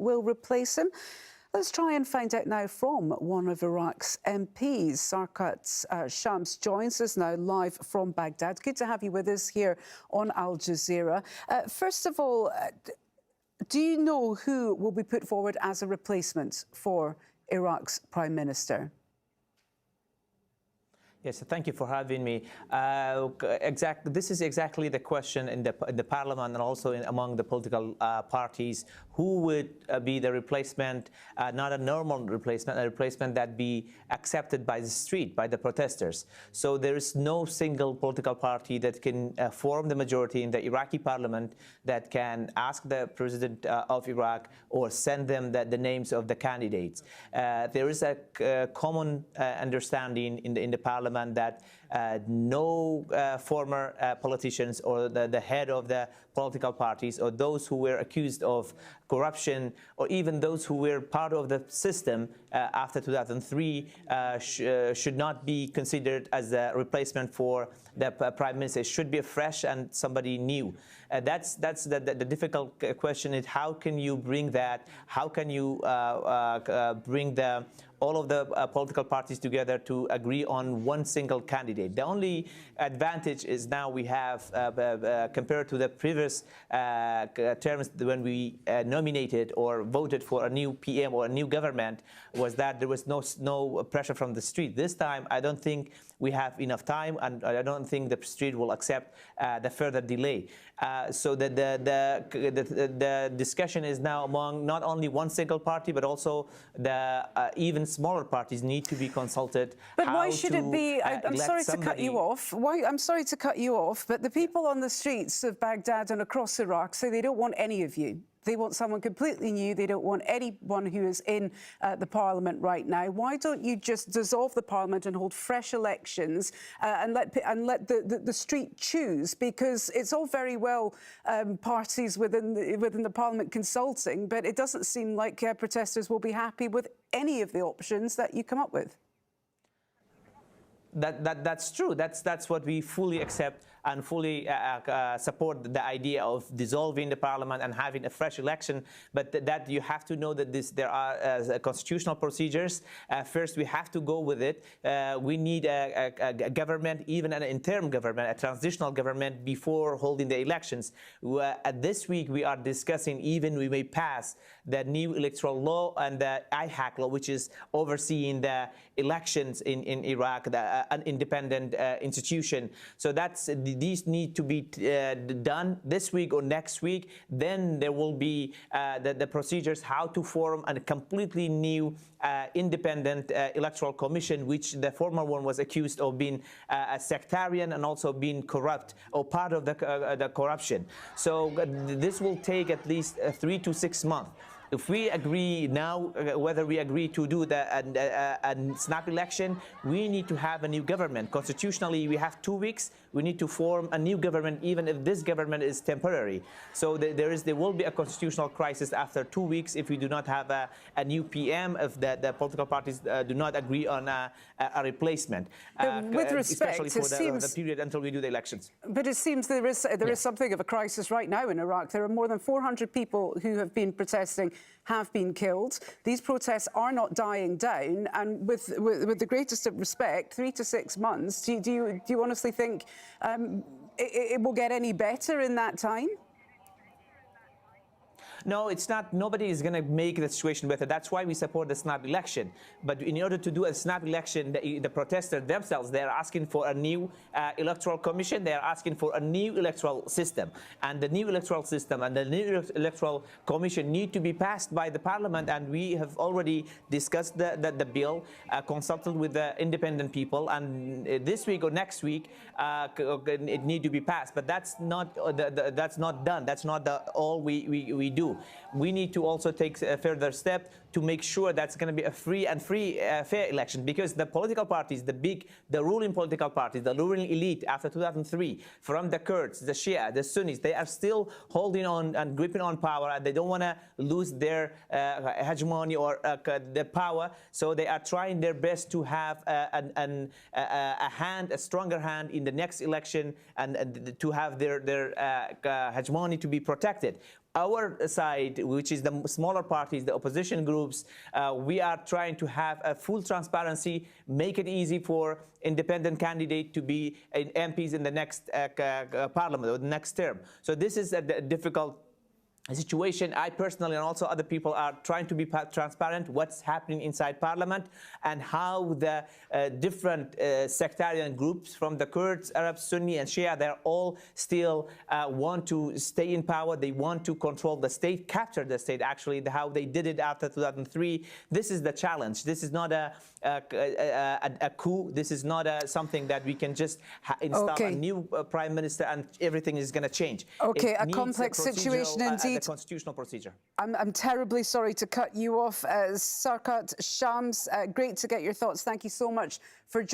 will replace him? Let's try and find out now from one of Iraq's MPs. Sarkawt Shams joins us now live from Baghdad. Good to have you with us here on Al Jazeera. First of all, do you know who will be put forward as a replacement for Iraq's Prime Minister? Yes, thank you for having me. This is exactly the question in the parliament and also among the political parties. Who would be the replacement, not a normal replacement, a replacement that be accepted by the street, by the protesters. So there is no single political party that can form the majority in the Iraqi parliament that can ask the president of Iraq or send them the names of the candidates. There is a common understanding in the parliament that no former politicians or the head of the political parties or those who were accused of corruption or even those who were part of the system after 2003 should not be considered as a replacement for the prime minister. It should be fresh and somebody new. That's the difficult question is how can you bring that? How can you bring all of the political parties together to agree on one single candidate? The only advantage is now we have, compared to the previous terms when we nominated or voted for a new PM or a new government, was that there was no pressure from the street. This time, I don't think we have enough time, and I don't think the street will accept the further delay. So the discussion is now among not only one single party, but also the even smaller parties need to be consulted. But why should it be? I'm sorry to cut you off. I'm sorry to cut you off, but the people on the streets of Baghdad and across Iraq say they don't want any of you. They want someone completely new. They don't want anyone who is in the parliament right now. Why don't you just dissolve the parliament and hold fresh elections and let the street choose? Because it's all very well parties within the parliament consulting, but it doesn't seem like protesters will be happy with any of the options that you come up with. That's true. That's what we fully accept and fully support the idea of dissolving the parliament and having a fresh election. But that you have to know that there are constitutional procedures. First, we have to go with it. We need a government, even an interim government, a transitional government, before holding the elections. This week, we are discussing even we may pass the new electoral law and the IHAC law, which is overseeing the elections in Iraq, an independent institution. So these need to be done this week or next week. Then there will be the procedures how to form a completely new independent electoral commission, which the former one was accused of being a sectarian and also being corrupt or part of the corruption. So this will take at least 3 to 6 months. If we agree now, whether we agree to do a snap election, we need to have a new government. Constitutionally, we have 2 weeks. We need to form a new government, even if this government is temporary. So there will be a constitutional crisis after 2 weeks if we do not have a new PM, if the political parties do not agree on a replacement. With respect, especially for the period until we do the elections. But it seems there is something of a crisis right now in Iraq. There are more than 400 people who have been protesting, have been killed. These protests are not dying down, and with the greatest of respect, 3 to 6 months. Do you honestly think it will get any better in that time? No, it's not. Nobody is going to make the situation better. That's why we support the snap election. But in order to do a snap election, the protesters themselves, they are asking for a new electoral commission. They are asking for a new electoral system. And the new electoral system and the new electoral commission need to be passed by the parliament. And we have already discussed the bill, consulted with the independent people. And this week or next week, it need to be passed. But that's not done. That's not all we do. We need to also take a further step to make sure that's going to be a free and fair election, because the political parties, the ruling political parties, the ruling elite after 2003, from the Kurds, the Shia, the Sunnis, they are still holding on and gripping on power, and they don't want to lose their hegemony or the power. So they are trying their best to have a stronger hand in the next election and to have their hegemony to be protected. our side, which is the smaller parties, the opposition groups, we are trying to have a full transparency, make it easy for independent candidate to be MPs in the next parliament or the next term. So this is a difficult situation. I personally and also other people are trying to be transparent what's happening inside parliament and how the different sectarian groups from the Kurds, Arabs, Sunni and Shia, they're all still want to stay in power. They want to control the state, capture the state, actually, how they did it after 2003. This is the challenge. This is not a coup. This is not something that we can just install a new prime minister and everything is going to change. Okay, a complex situation indeed. The constitutional procedure. I'm terribly sorry to cut you off. Sarkawt Shams, great to get your thoughts. Thank you so much for joining.